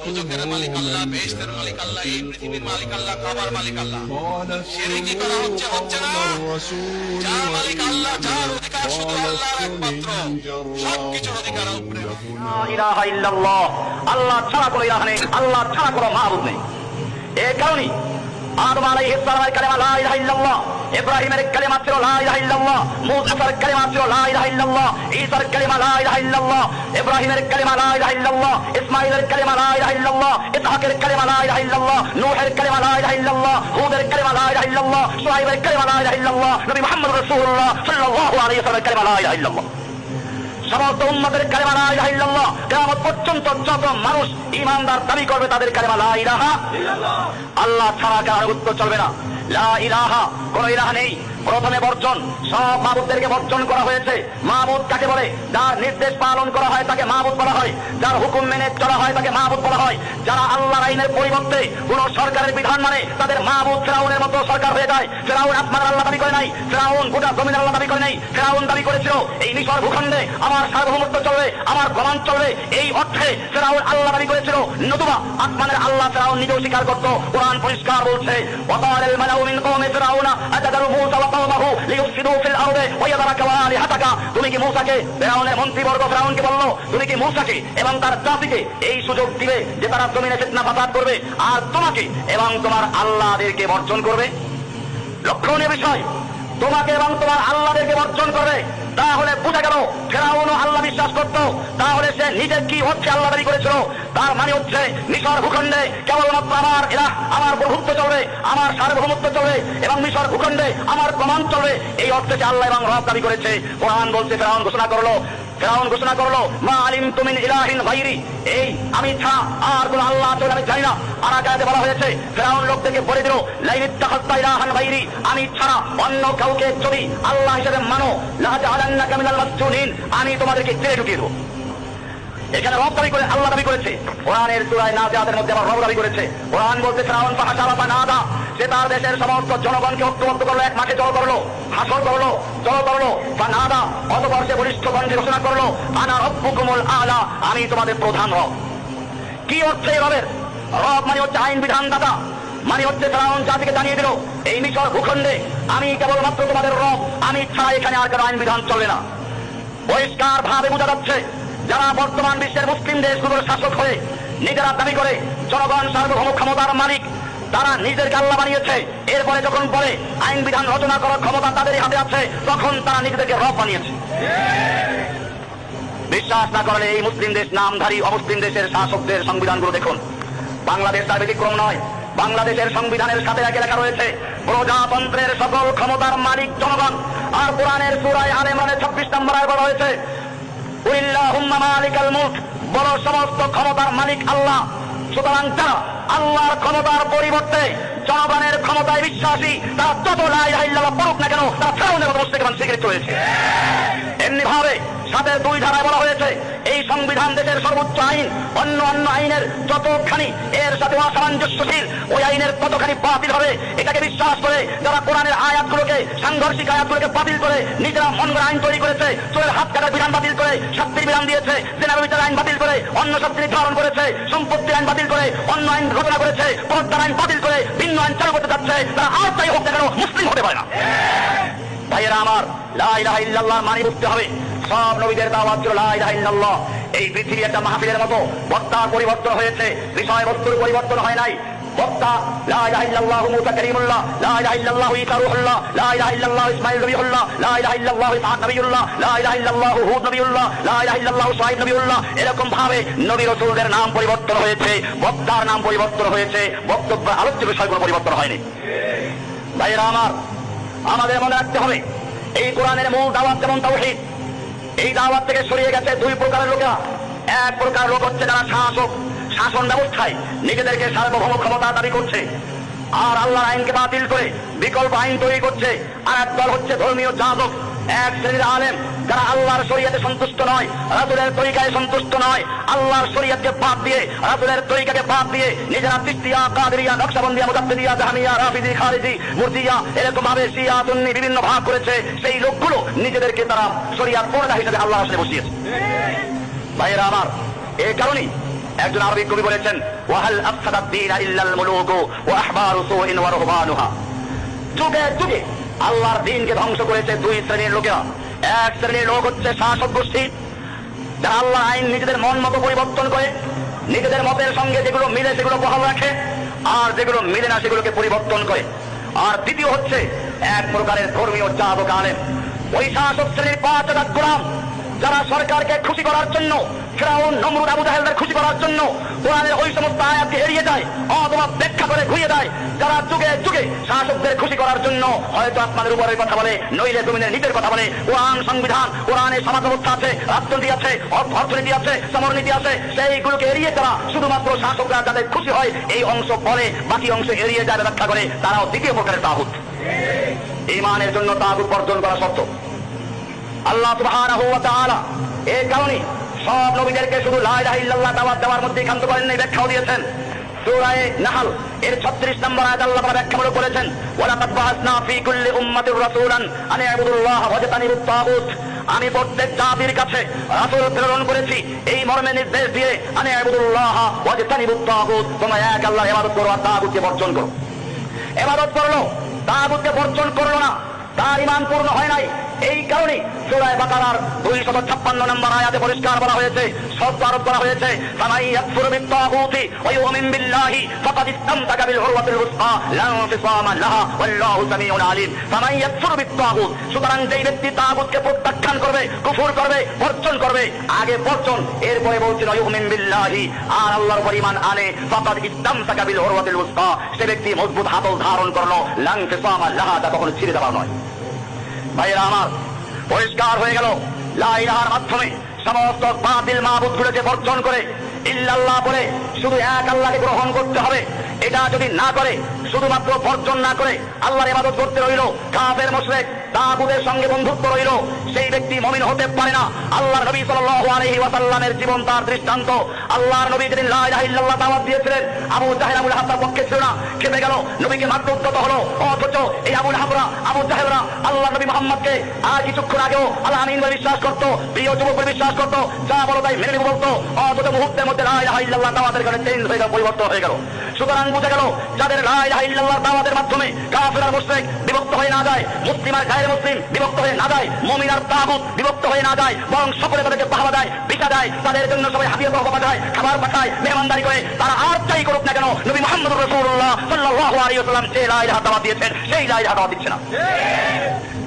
দোজখের মালিক আল্লাহ, বেহেশতের মালিক আল্লাহ, এই পৃথিবীর মালিক আল্লাহ, কাবার মালিক আল্লাহ। শিরকি করা হচ্ছে না। যার মালিক আল্লাহ, যার অধিকার শুধু আল্লাহর একমাত্র, সবকিছুর অধিকার উপরে। লা ইলাহা ইল্লাল্লাহ, আল্লাহ ছাড়া কোনো ইলাহ নেই, আল্লাহ ছাড়া কোনো মাবুদ নেই। এই কারণে আদম আলাইহিস সালামের কালেমা লা ইলাহা ইল্লাল্লাহ, ইব্রাহিমের কালেমা ছিল লা ইলাহা ইল্লাল্লাহ, মুসার কালেমা ছিল লা ইলাহা ইল্লাল্লাহ, ঈসার কালেমা লা ইলাহা ইল্লাল্লাহ, ইব্রাহিমের কালেমা লা ইলাহা ইল্লাল্লাহ, ইসমাঈলের কালেমা লা ইলাহা ইল্লাল্লাহ, ইসহাকের কালেমা লা ইলাহা ইল্লাল্লাহ, নূহের কালেমা লা ইলাহা ইল্লাল্লাহ, হুদের কালেমা লা ইলাহা ইল্লাল্লাহ, শুআয়বের কালেমা লা ইলাহা ইল্লাল্লাহ, নবী মুহাম্মদ রাসূলুল্লাহ সাল্লাল্লাহু আলাইহি ওয়াসাল্লামের কালেমা লা ইলাহা ইল্লাল্লাহ। সমস্ত উম্মতের কালেমা লা ইলাহা ইল্লাল্লাহ, কিয়ামত পর্যন্ত যত মানুষ ঈমানদার দাবি করবে তাদের কালেমা লা ইলাহা ইল্লাল্লাহ। আল্লাহ ছাড়া কারো আনুগত্য চলবে না। লা ইলাহা, কোন ইলাহ নেই। প্রথমে বর্জন, সব মাবুদদেরকে বর্জন করা হয়েছে। মাবুদ কাকে বলে? যার নির্দেশ পালন করা হয় তাকে মাবুদ বলা হয়, যার হুকুম মেনে চলা হয় তাকে মাবুদ বলা হয়। যারা আল্লাহর আইনের পরিবর্তে কোন সরকারের বিধান মানে তাদের মাবুদ ফিরআউনের মতো সরকার হয়ে যায়। ফিরআউন আসমানের আল্লাহ দাবি করে নাই, ফিরআউন গোটা জমিনের আল্লাহ দাবি করে নাই। ফিরআউন দাবি করেছিল এই মিশর ভূখণ্ডে আমার সার্বভৌমত্ব চলবে, আমার প্রমাণ চলবে। এই অর্থে ফিরআউন আল্লাহ দাবি করেছিল, নতুবা আসমানের আল্লাহ ফিরআউন নিজেও স্বীকার করত। কোরআন পরিষ্কার বলছে, ওয়াকালাল মালাউ মিন কওমি ফিরআউনা আতাদারু মূসা ওয়া কওমাহু লিইফসিদু ফিল আরদি ওয়া ইয়াদরাকা ওয়া আলিহাতাকা। তুমি কি মূসাকে, ফিরআউনের মন্ত্রীবর্গ ফিরআউনকে বলল, তুমি কি মূসাকে এবং তার জাতিকে এই সুযোগ দিবে যে তারা জমিনে ফিতনা ফাসাদ করবে আর তোমাকে এবং তোমার আল্লাহদেরকে বর্জন করবে? লক্ষণীয় বিষয়, তোমাকে এবং তোমার আল্লাহদেরকে বর্জন করবে। তাহলে বোঝা গেল ফিরআউনও আল্লাহ বিশ্বাস করত। তাহলে সে নিজে কি হচ্ছে আল্লাহ দাবি করেছিল? তার মানে হচ্ছে মিশর ভূখণ্ডে কেবলমাত্র আমার ইলাহ, আমার প্রভুত্ব চলবে, আমার সার্বভৌমত্ব চলবে এবং মিশর ভূখণ্ডে আমার প্রমাণ চলবে। এই অর্থে সে আল্লাহ এবং রব দাবি করেছে। কোরআন বলছে, ফিরআউন ঘোষণা করলো মা আলিমতু মিন ইলাহিন গায়রি, এই আমি ছাড়া আর কোন আল্লাহ আছে আমি জানি না। আর আয়াতে বলা হয়েছে, ফিরআউন লোকদেরকে বলে দিল, লাইন ইত্তাখাযতা ইলাহান গায়রি, আমি ছাড়া অন্য কাউকে যদি আল্লাহ হিসেবে মানো, লাজাআলান্নাকা মিনাল মাসজুনিন, আমি তোমাদেরকে জেলে ঢুকিয়ে দেব। এখানে রব দাবি করে আল্লাহ দাবি করেছে। কোরআনের সূরা নাজিয়াতের মধ্যে আবার রব দাবি করেছে। কোরআন বলতে ফিরআউন ফাহাশারা ফানাদা, সে তার দেশের সমস্ত জনগণকে ঐক্যবদ্ধ করলো, এক মাঠে জড়ো করলো, হাসর করলো, জড়ো করলো। ফানাদা, অতঃপর সে বলিষ্ঠ কণ্ঠে ঘোষণা করলো, আনা রব্বুকুমুল আলা, আমি তোমাদের প্রধান রব। কি অর্থে রবের? রব মানে হচ্ছে আইন বিধানদাতা, মানে হচ্ছে ফিরআউন জাতিকে জানিয়ে দিল, এই মিশর ভূখণ্ডে আমি কেবলমাত্র তোমাদের রব, আমি ছাড়া এখানে আর কারো আইন বিধান চলবে না। পরিষ্কার ভাবে বোঝা যাচ্ছে, যারা বর্তমান বিশ্বের মুসলিম দেশগুলোর শাসক হয়ে নিজেরা দাবি করে জনগণ সার্বভৌম ক্ষমতার মালিক, তারা নিজেদেরকে আল্লাহ বানিয়েছে। এরপরে যখন বলে আইন বিধান রচনা করার ক্ষমতা তাদেরই হাতে আছে, তখন তারা নিজেদেরকে রব বানিয়েছে। বিশ্বাস না করলে এই মুসলিম দেশ নামধারী অমুসলিম দেশের শাসকদের সংবিধানগুলো দেখুন। বাংলাদেশ তার ব্যতিক্রম নয়। বাংলাদেশের সংবিধানের সাথে একে লেখা রয়েছে, প্রজাতন্ত্রের সকল ক্ষমতার মালিক জনগণ। আর কোরআনের সূরা আলে ইমরানের 26 নম্বর আয়াতে বলা হয়েছে, কুলিল্লাহুম্মা মালিকাল মুলক, বড় সমস্ত ক্ষমতার মালিক আল্লাহ। সুতরাং যারা আল্লাহর ক্ষমতার পরিবর্তে জনগণের ক্ষমতায় বিশ্বাসী, তারা যত লা ইলাহা ইল্লাল্লাহ পড়ুক না কেন, তারা ফিরআউনের মতো মুশরিক এবং শিরক করেছে। এমনি ভাবে সাথে 2 ধারায় বলা হয়েছে, এই সংবিধান দেশের সর্বোচ্চ আইন, অন্য আইনের যতখানি এর সাথে অসামঞ্জস্যশীল, ওই আইনের ততখানি বাতিল হবে। এটাকে বিশ্বাস করে যারা কোরআনের আয়াতগুলোকে, সাংঘর্ষিক আয়াতগুলোকে বাতিল করে নিজেরা মন গড়া আইন তৈরি করেছে, চোরের হাত কাটার বিধান বাতিল করে শাস্তির বিধান দিয়েছে, জেনার বিচার আইন বাতিল করে অন্য শাস্তি নির্ধারণ করেছে, সম্পত্তির আইন বাতিল করে অন্য আইন রচনা করেছে, পর্দার আইন বাতিল করে ভিন্ন আইন চালু করতে যাচ্ছে, তারা আর তাই হোক না কেন মুসলিম হতে পারে না। ভাইয়েরা আমার, লা ইলাহা ইল্লাল্লাহ মানে বুঝতে হবে, সব নবীদের দাওয়াত ছিল লা ইলাহা ইল্লাল্লাহ। এই পৃথিবী একটা মাহফিলের মতো, বক্তার পরিবর্তন হয়েছে, বিষয়বস্তুর পরিবর্তন হয় নাই। বক্তা লা ইলাহা ইল্লাল্লাহু মুসা কালিমুল্লাহ, লা ইলাহা ইল্লাল্লাহু ঈসা রূহুল্লাহ, লা ইলাহা ইল্লাল্লাহু ইসমাঈল নবিয়ুল্লাহ, লা ইলাহা ইল্লাল্লাহু ইসহাক নবিয়ুল্লাহ, লা ইলাহা ইল্লাল্লাহু হুদ নবিয়ুল্লাহ, লা ইলাহা ইল্লাল্লাহু শুআয়ব নবিয়ুল্লাহ। এরকম ভাবে নবী রাসূলদের নাম পরিবর্তন হয়েছে, বক্তার নাম পরিবর্তন হয়েছে, বক্তব্য আলোচ্য বিষয়গুলো পরিবর্তন হয়নি। ভাইয়েরা আমার, আমাদের মনে রাখতে হবে, এই কোরআনের মূল দাওয়াত যেমন তাওহীদ, এই দাওয়াত থেকে সরিয়ে গেছে 2 প্রকারের লোকেরা। এক প্রকার লোক হচ্ছে যারা শাসক, শাসন ব্যবস্থায় নিজেদেরকে সার্বভৌম ক্ষমতা দাবি করছে আর আল্লাহর আইনকে বাতিল করে বিকল্প আইন তৈরি করছে। আর এক দল হচ্ছে ধর্মীয় যাজক, এক শ্রেণীর আলেম যারা আল্লাহর শরীয়তে সন্তুষ্ট নয়, রাসূলের তরিকায় সন্তুষ্ট নয়, আল্লাহর শরীয়তকে বাদ দিয়ে, রাসূলের তরিকাকে বাদ দিয়ে নিজেরা তিস্তিয়া, কাদেরিয়া, নকশবন্দিয়া, মুজাদ্দিদিয়া, জাহমিয়া, রাফিজি, খারিজি, মুরজিয়া, এরকম ভাবে শিয়া, সুন্নি বিভিন্ন ভাগ করেছে। সেই লোকগুলো নিজেদেরকে তারা শরীয়ত পড়া হিসেবে আল্লাহর সাথে বসিয়েছে। ভাইয়েরা আমার, এই কারণেই একজন আরবি কবি বলেছেন, ওয়াহাল আফসাদাদ দীন ইল্লাল মুলুকু ওয়া আহবারু সুইন ওয়া রুহবানুহা। যুগে যুগে আল্লাহর দ্বীনকে ধ্বংস করেছে দুই শ্রেণীর লোকেরা। এক শ্রেণীর লোক হচ্ছে শাসক গোষ্ঠী, যারা আল্লাহ আইন নিজেদের মন মতো পরিবর্তন করে, নিজেদের মতের সঙ্গে যেগুলো মিলে সেগুলো বহাল রাখে, আর যেগুলো মিলে না সেগুলোকে পরিবর্তন করে। আর দ্বিতীয় হচ্ছে এক প্রকারের ধর্মীয় চাবক আলেম, ওই শাসক শ্রেণীর 5,000 গোলাম, যারা সরকারকে খুশি করার জন্য, ফিরআউন, নমরুদ, আবু জাহেলদের খুশি করার জন্য কোরআনের ওই সমস্ত আয়াতকে এড়িয়ে যায় অথবা ব্যাখ্যা করে ঘুরিয়ে দেয়, যারা যুগে যুগে শাসকদের খুশি করার জন্য হয়তো আপনাদের উপরের কথা বলে, নইলে জমিনের নীতির কথা বলে। কোরআন সংবিধান, কোরআনের সমাজ ব্যবস্থা আছে, রাজনীতি আছে, অর্থনীতি আছে, সমরনীতি আছে, সেইগুলোকে এড়িয়ে তারা শুধুমাত্র শাসকরা যাদের খুশি হয় এই অংশ বলে, বাকি অংশ এড়িয়ে যায়, ব্যাখ্যা করে, তারাও দ্বিতীয় প্রকারের তাগুত। ঈমানের জন্য তাগুত বর্জন করা শর্ত। আল্লাহ সুবহানাহু ওয়া তাআলা এই কারণে সব নবীদেরকে শুধু লা ইলাহা ইল্লাল্লাহ দাওয়াত দেওয়ার মধ্যে ক্ষান্ত করেন নাই, ব্যাখ্যাও দিয়েছেন। সূরা নাহল এর 36 নম্বর আয়াতে আল্লাহ তাআলা ব্যাখ্যামূলক বলেছেন, ওয়ালাকাদ বাআসনা ফী কুল্লি উম্মাতির রাসূলান আন ইবুদুল্লাহ ওয়াজতানিবুত তাগুত। আমি প্রত্যেক জাতির কাছে রাসূল প্রেরণ করেছি এই মর্মে নির্দেশ দিয়ে, আন ইবুদুল্লাহ ওয়াজতানিবুত তাগুত, তোমরা এক আল্লাহর ইবাদত করো আর তাগুতকে বর্জন করো। ইবাদত করলো, তাগুতকে বর্জন করলো না, তার ঈমান পূর্ণ হয় নাই। এই কারণে সূরা বাকারার 256 নম্বর আয়াতে পরিষ্কার বলা হয়েছে, শর্ত আরোপ করা হয়েছে, ফামান ইয়াকফুর বিত-তাগুতি ওয়া ইউমিন বিল্লাহি ফাকাদ ইসতামসাকা বিল উরওয়াতিল উসকা লা ইনফিসামা লাহা ওয়াল্লাহু সামিউন আলিম। ফামান ইয়াকফুর বিত-তাগুত, সুতরাং যেই ব্যক্তি তাগুতকে প্রত্যাখ্যান করবে, কুফর করবে, বর্জন করবে, আগে বর্জন, এরপরে বলছেন ওয়া ইউমিন বিল্লাহি, আর আল্লাহর উপর ঈমান আনে, ফাকাদ ইসতামসাকা বিল উরওয়াতিল উসকা, সে ব্যক্তি মজবুত হাতল ধারণ করলো, লা ইনফিসামা লাহা, তা কখনো ছিঁড়ে দেওয়া নয়। ভাইরা আমার, পরিষ্কার হয়ে গেল, লা ইলাহার মাধ্যমে সমস্ত বাতিল মাবুদগুলোকে বর্জন করে ইল্লাল্লাহ বলে শুধু এক আল্লাহকে গ্রহণ করতে হবে। এটা যদি না করে, শুধুমাত্র বর্জন না করে আল্লাহর ইবাদত করতে রইল, কাফের মুশরিক তাগুতের সঙ্গে বন্ধুত্ব রইল, সেই ব্যক্তি মুমিন হতে পারে না। আল্লাহর নবী সাল্লাল্লাহু আলাইহি ওয়াসাল্লামের জীবন তার দৃষ্টান্ত। আল্লাহর নবী যেদিন লা ইলাহা ইল্লাল্লাহ দাওয়াত দিয়েছিলেন, আবু জাহেল আবুল হাসার পক্ষে ছিল না, খেপে গেল, নবীকে মারতে উদ্যত হলো। অথচ এই আবুল হাবরা, আবু জাহেলরা আল্লাহর নবী মুহাম্মদকে আর কিছুক্ষণ আগেও আল্লাহ আমিন বলে বিশ্বাস করতো, প্রিয় যুবক বলে বিশ্বাস করতো, যা বলো তাই মেনে নেব বলতো। অথচ মুহূর্তের মধ্যে লা ইলাহা ইল্লাল্লাহ দাওয়াতের কারণে চেঞ্জ হয়ে গেল, পরিবর্তন হয়ে গেল। সুতরাং বুঝে গেল, যাদের লা ইলাহা ইল্লাল্লাহ দাওয়াতের মাধ্যমে কাফের আর মুশরিক বিভক্ত হয়ে না যায়, মুসলিম আর গায়র মুসলিম বিভক্ত হয়ে না যায়, মুমিন আর তাগুত বিভক্ত হয়ে না যায়, বরং সকলে তাদেরকে বাহবা দেয়, ভিক্ষা দেয়, তাদের জন্য সবাই হাদিয়া তহফা পাঠায়, খাবার পাঠায়, মেহমানদারি করে, তারা আর চাই করুক না কেন, নবী মুহাম্মদুর রাসূলুল্লাহ সাল্লাল্লাহু আলাইহি ওয়াসাল্লাম যে লা ইলাহা দাওয়াত দিয়েছেন সেই লা ইলাহা দাওয়াত দিচ্ছে না।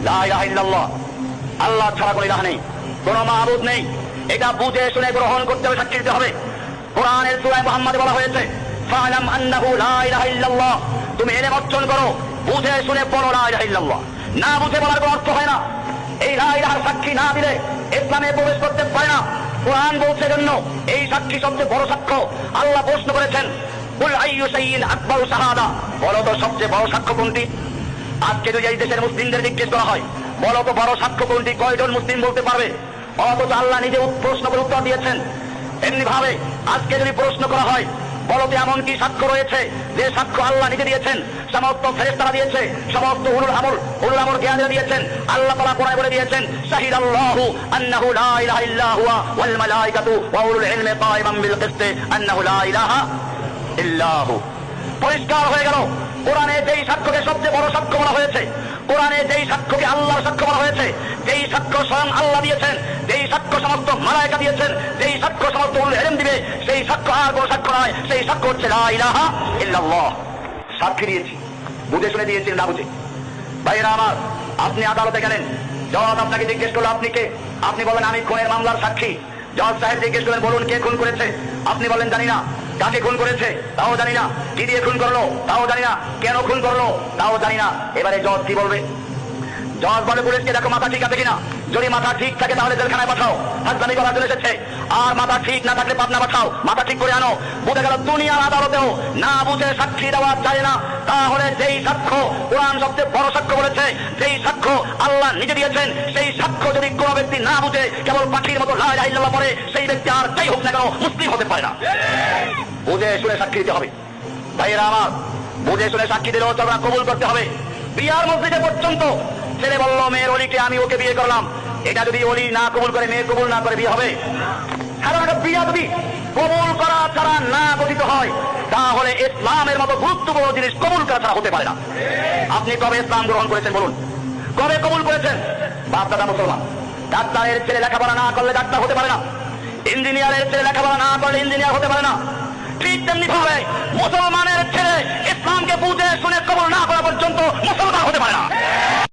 লা ইলাহা ইল্লাল্লাহ, আল্লাহ ছাড়া কোনো ইলাহ নেই, কোনো মাবুদ নেই, এটা বুঝে শুনে গ্রহণ করতে হবে, সাক্ষী দিতে হবে। কোরআনের সূরা মুহাম্মদে বলা হয়েছে, ফা'লাম আন্নাহু লা ইলাহা ইল্লাল্লাহ, তুমি এলেম অর্জন করো, বুঝে শুনে পড়ো লা ইলাহা ইল্লাল্লাহ। না বুঝে বলার কোনো অর্থ হয় না। এই লা ইলাহার সাক্ষী না দিলে ইসলামে প্রবেশ করতে পারে না। কোরআন বলছে জন্য এই সাক্ষী সবচেয়ে বড় সাক্ষ্য। আল্লাহ প্রশ্ন করেছেন, কুল আইয়ু শাইইন আকবারু শাহাদা, বলো তো সবচেয়ে বড় সাক্ষ্য কোনটি? আজকে যদি এই দেশের মুসলিমদের জিজ্ঞেস করা হয়, বলো তো বড় সাক্ষ্য কোনটি, কয়জন মুসলিম বলতে পারবে? অথচ আল্লাহ নিজে প্রশ্ন করে উত্তর দিয়েছেন। এমনি ভাবে আজকে যদি প্রশ্ন করা হয়, বলো তো এমন কি সাক্ষ্য রয়েছে যে সাক্ষ্য আল্লাহ নিজে দিয়েছেন, সমস্ত ফেরেশতারা দিয়েছে, সমস্ত উলুল আমর জ্ঞানীরা দিয়েছেন, আল্লাহ তাআলা কোরআনে বলে দিয়েছেন, শাহিদাল্লাহু আন্নাহু লা ইলাহা ইল্লা হুয়া ওয়াল মালায়েকাতু ওয়া উলুল ইলমি কায়িমান বিল কিসতি আন্নাহু লা ইলাহা ইল্লা হু। পরিষ্কার হয়ে গেল, কোরআনে যেই সাক্ষ্যকে সবচেয়ে বড় সাক্ষ্য বলা হয়েছে, কোরআনে যেই সাক্ষ্যকে আল্লাহর সাক্ষ্য বলা হয়েছে, যেই সাক্ষ্য স্বয়ং আল্লাহ দিয়েছেন, যেই সাক্ষ্য সমস্ত মালায়েকা দিয়েছেন, যেই সাক্ষ্য সমস্ত উলুল ইলম দিবে, সেই সাক্ষ্য আর কোনো সাক্ষ্য নয়, সেই সাক্ষ্য হচ্ছে লা ইলাহা ইল্লাল্লাহ। সাক্ষী দিয়েছি, বুঝে শুনে দিয়েছি, না বুঝে। ভাইরা আমার, আপনি আদালতে গেলেন, জজ আপনাকে জিজ্ঞেস করলো আপনি কে? আপনি বলেন আমি খুনের মামলার সাক্ষী। জজ সাহেব জিজ্ঞেস করলেন বলুন কে খুন করেছে? আপনি বলেন জানি না। কাকে খুন করেছে? তাও জানি না। কি দিয়ে খুন করলো? তাও জানি না। কেন খুন করলো? তাও জানি না। এবারে জজ কি বলবে? জজ বলে পুলিশকে, দেখো মাথা ঠিক আছে কিনা, যদি মাথা ঠিক থাকে তাহলে জেলখানায় পাঠাও, হাজবানি করার জন্য এসেছে, আর মাথা ঠিক না থাকলে পাবনা পাঠাও, মাথা ঠিক করে আনো। বুঝে গেল দুনিয়ার আদালতেও না বুঝে সাক্ষী দেওয়া যায় না। তাহলে যেই সাক্ষ্য কোরআন সবচেয়ে বড় সাক্ষ্য বলেছে, যেই সাক্ষ্য আল্লাহ নিজে দিয়েছেন, সেই সাক্ষ্য যদি কোনো ব্যক্তি না বুঝে কেবল পাখির মতো লা ইলাহা ইল্লাল্লাহ পড়ে, সেই ব্যক্তি আর যাই হোক না কেন মুসলিম হতে পারে না। বুঝে শুনে সাক্ষী দিতে হবে। ভাইয়েরা আমার, বুঝে শুনে সাক্ষী দিলেও তবে কবুল করতে হবে। বিয়ার মসজিদে পর্যন্ত ছেলে বলল মেয়ের অলিকে আমি ওকে বিয়ে করলাম, এটা যদি অলি না কবুল করে, মেয়ে কবুল না করে, বিয়ে হবে? কারণ এটা বিয়াদবি। কবুল করা ছাড়া না গঠিত হয়, তাহলে ইসলামের মতো গুরুত্বপূর্ণ জিনিস কবুল করা ছাড়া হতে পারে না। আপনি কবে ইসলাম গ্রহণ করেছেন বলুন? কবে কবুল করেছেন? বাপ দাদা মুসলমান। ডাক্তারের ছেলে লেখাপড়া না করলে ডাক্তার হতে পারে না, ইঞ্জিনিয়ারের ছেলে লেখাপড়া না করলে ইঞ্জিনিয়ার হতে পারে না। ঠিক তেমনি ভাবে মুসলমানের ছেলে ইসলামকে বুঝে শুনে কবুল না করা পর্যন্ত মুসলমান হতে পারে না।